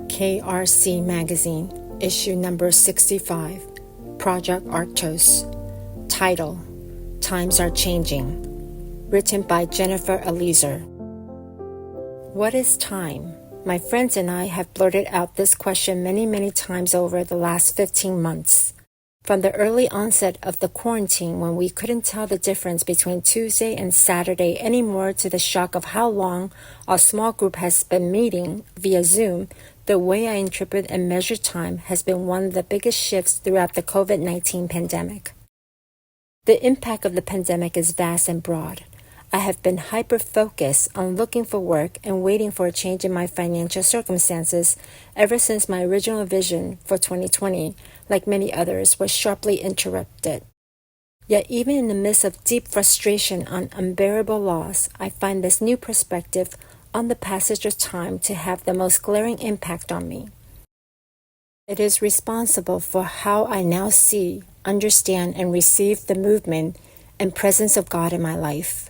KRC Magazine, issue number 65, Project Arctos. Title, Times Are Changing. Written by Jennifer Eliezer. What is time? My friends and I have blurted out this question many times over the last 15 months. From the early onset of the quarantine, when we couldn't tell the difference between Tuesday and Saturday anymore, to the shock of how long our small group has been meeting via Zoom, the way I interpret and measure time has been one of the biggest shifts throughout the COVID-19 pandemic. The impact of the pandemic is vast and broad. I have been hyper-focused on looking for work and waiting for a change in my financial circumstances ever since my original vision for 2020, like many others, was sharply interrupted. Yet even in the midst of deep frustration and unbearable loss, I find this new perspective on the passage of time to have the most glaring impact on me. It is responsible for how I now see, understand, and receive the movement and presence of God in my life.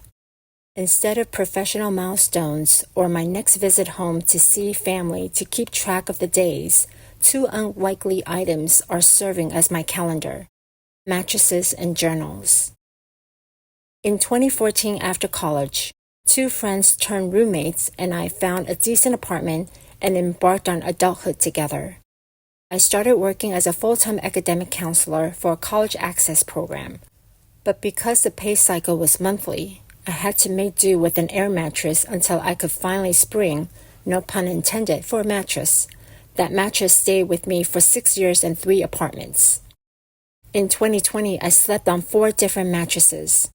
Instead of professional milestones or my next visit home to see family to keep track of the days, two unlikely items are serving as my calendar: mattresses and journals. In 2014, after college, two friends turned roommates and I found a decent apartment and embarked on adulthood together. I started working as a full-time academic counselor for a college access program. But because the pay cycle was monthly, I had to make do with an air mattress until I could finally spring, no pun intended, for a mattress. That mattress stayed with me for 6 years and 3 apartments. In 2020, I slept on 4 different mattresses.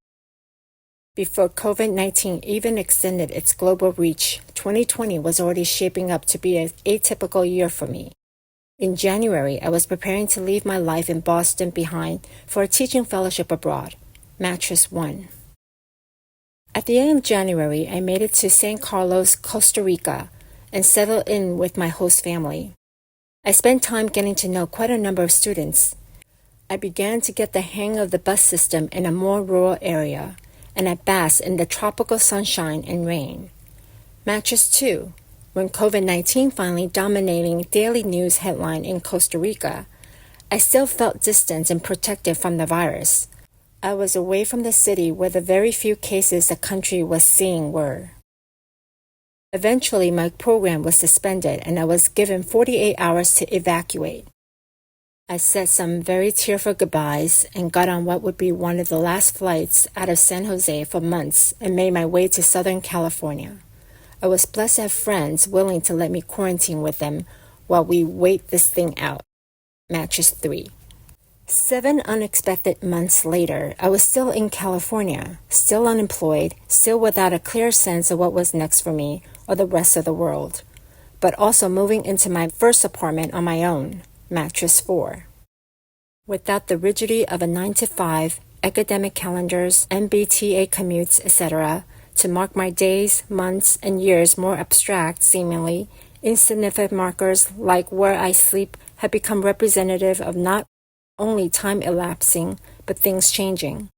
Before COVID-19 even extended its global reach, 2020 was already shaping up to be an atypical year for me. In January, I was preparing to leave my life in Boston behind for a teaching fellowship abroad. Mattress 1. At the end of January, I made it to San Carlos, Costa Rica, and settled in with my host family. I spent time getting to know quite a number of students. I began to get the hang of the bus system in a more rural area, and I basked in the tropical sunshine and rain. Mattress 2. When COVID-19 finally dominating daily news headline in Costa Rica, I still felt distant and protected from the virus. I was away from the city where the very few cases the country was seeing were. Eventually, my program was suspended and I was given 48 hours to evacuate. I said some very tearful goodbyes and got on what would be one of the last flights out of San Jose for months and made my way to Southern California. I was blessed to have friends willing to let me quarantine with them while we wait this thing out. Mattress 3. 7 unexpected months later, I was still in California, still unemployed, still without a clear sense of what was next for me or the rest of the world, but also moving into my first apartment on my own. Mattress 4. Without the rigidity of a 9-to-5, academic calendars, MBTA commutes, etc., to mark my days, months, and years, more abstract, seemingly, insignificant markers like where I sleep have become representative of not only time elapsing, but things changing.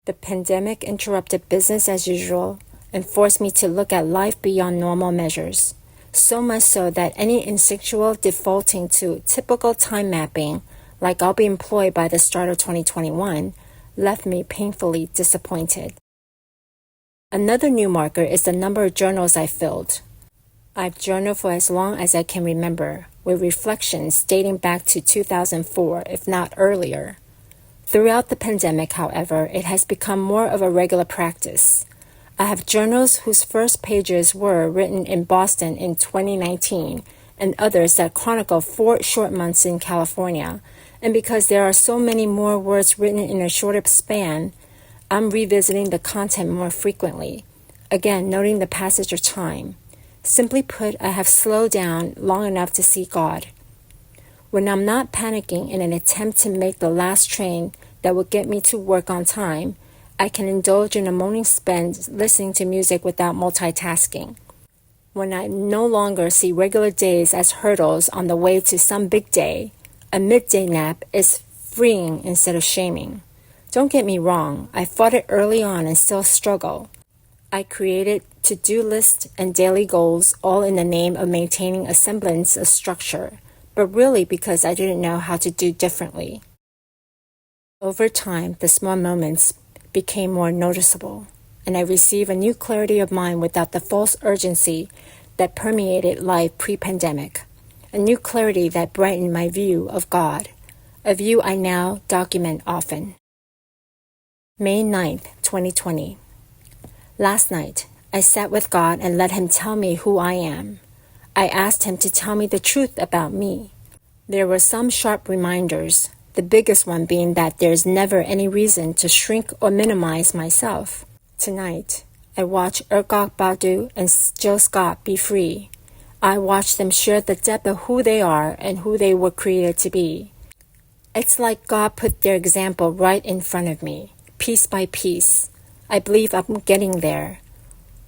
The pandemic interrupted business as usual and forced me to look at life beyond normal measures. So much so that any instinctual defaulting to typical time mapping, like I'll be employed by the start of 2021, left me painfully disappointed. Another new marker is the number of journals I filled. I've journaled for as long as I can remember, with reflections dating back to 2004, if not earlier. Throughout the pandemic, however, it has become more of a regular practice. I have journals whose first pages were written in Boston in 2019, and others that chronicle 4 short months in California. And because there are so many more words written in a shorter span, I'm revisiting the content more frequently, again noting the passage of time. Simply put, I have slowed down long enough to see God. When I'm not panicking in an attempt to make the last train that will get me to work on time, I can indulge in a morning spent listening to music without multitasking. When I no longer see regular days as hurdles on the way to some big day, a midday nap is freeing instead of shaming. Don't get me wrong, I fought it early on and still struggle. I created to-do lists and daily goals all in the name of maintaining a semblance of structure, but really because I didn't know how to do differently. Over time, the small moments became more noticeable, and I received a new clarity of mind without the false urgency that permeated life pre-pandemic, a new clarity that brightened my view of God, a view I now document often. May 9th, 2020. Last night, I sat with God and let Him tell me who I am. I asked Him to tell me the truth about me. There were some sharp reminders, the biggest one being that there's never any reason to shrink or minimize myself. Tonight, I watched Erkok Badu and Jill Scott be free. I watched them share the depth of who they are and who they were created to be. It's like God put their example right in front of me, piece by piece. I believe I'm getting there,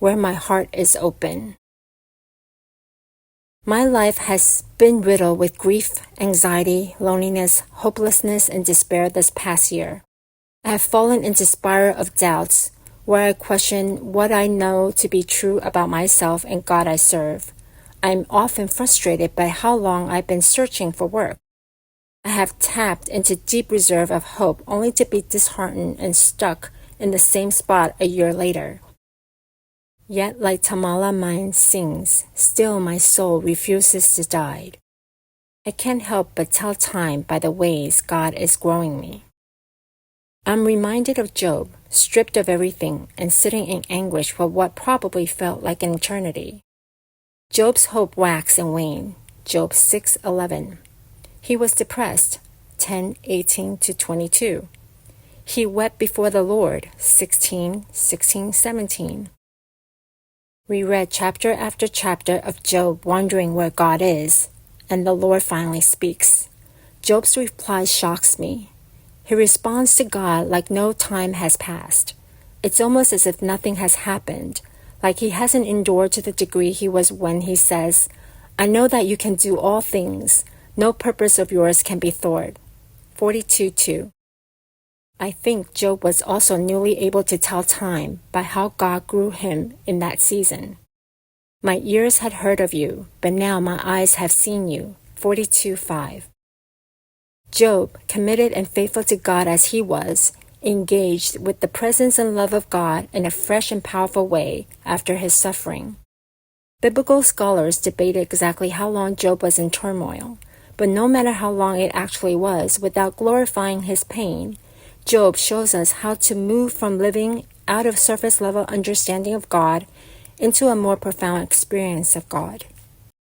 where my heart is open. My life has been riddled with grief, anxiety, loneliness, hopelessness, and despair this past year. I have fallen into spiral of doubts, where I question what I know to be true about myself and God I serve. I am often frustrated by how long I've been searching for work. I have tapped into deep reserve of hope only to be disheartened and stuck in the same spot a year later. Yet like Tamala Mine sings, still my soul refuses to die. I can't help but tell time by the ways God is growing me. I'm reminded of Job, stripped of everything and sitting in anguish for what probably felt like an eternity. Job's hope waxed and waned, Job 6:11. He was depressed, 10:18-22. He wept before the Lord, 16:17. We read chapter after chapter of Job wondering where God is, and the Lord finally speaks. Job's reply shocks me. He responds to God like no time has passed. It's almost as if nothing has happened, like he hasn't endured to the degree he was when he says, I know that you can do all things. No purpose of yours can be thwarted. 42:2. I think Job was also newly able to tell time by how God grew him in that season. My ears had heard of you, but now my eyes have seen you. 42:5. Job, committed and faithful to God as he was, engaged with the presence and love of God in a fresh and powerful way after his suffering. Biblical scholars debated exactly how long Job was in turmoil, but no matter how long it actually was, without glorifying his pain, Job shows us how to move from living out of surface-level understanding of God into a more profound experience of God.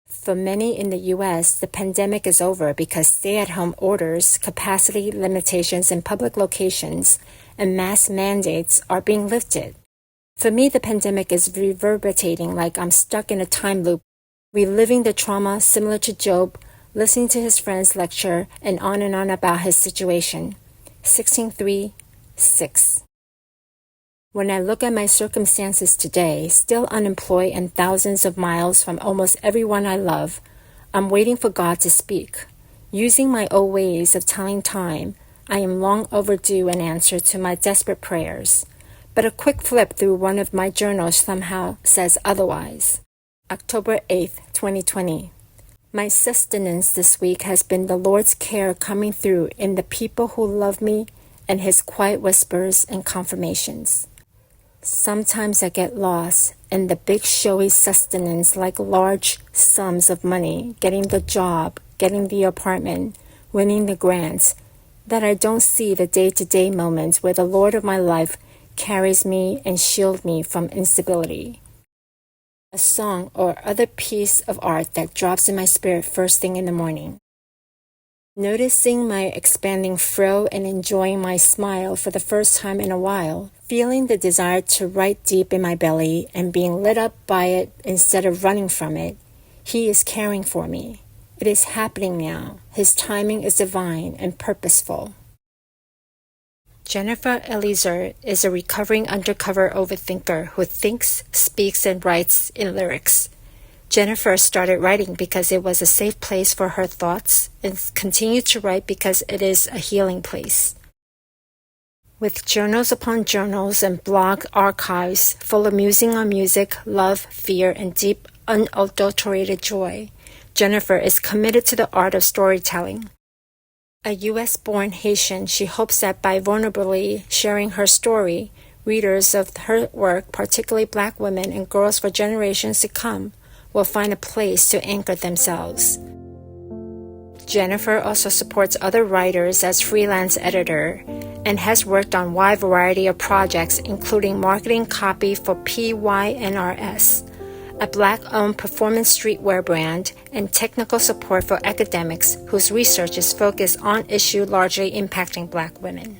For many in the U.S., the pandemic is over because stay-at-home orders, capacity limitations in public locations, and mask mandates are being lifted. For me, the pandemic is reverberating like I'm stuck in a time loop, reliving the trauma similar to Job, listening to his friends lecture, and on about his situation. 16:3-6. When I look at my circumstances today, still unemployed and thousands of miles from almost everyone I love, I'm waiting for God to speak. Using my old ways of telling time, I am long overdue an answer to my desperate prayers. But a quick flip through one of my journals somehow says otherwise. October 8th, 2020. My sustenance this week has been the Lord's care coming through in the people who love me and His quiet whispers and confirmations. Sometimes I get lost in the big showy sustenance like large sums of money, getting the job, getting the apartment, winning the grants, that I don't see the day-to-day moments where the Lord of my life carries me and shields me from instability. A song or other piece of art that drops in my spirit first thing in the morning. Noticing my expanding frill and enjoying my smile for the first time in a while, feeling the desire to write deep in my belly and being lit up by it instead of running from it, He is caring for me. It is happening now. His timing is divine and purposeful. Jennifer Eliezer is a recovering undercover overthinker who thinks, speaks, and writes in lyrics. Jennifer started writing because it was a safe place for her thoughts and continued to write because it is a healing place. With journals upon journals and blog archives full of musing on music, love, fear, and deep, unadulterated joy, Jennifer is committed to the art of storytelling. A U.S.-born Haitian, she hopes that by vulnerably sharing her story, readers of her work, particularly Black women and girls for generations to come, will find a place to anchor themselves. Jennifer also supports other writers as freelance editor and has worked on a wide variety of projects, including marketing copy for PYNRS, a Black-owned performance streetwear brand, and technical support for academics whose research is focused on issues largely impacting Black women.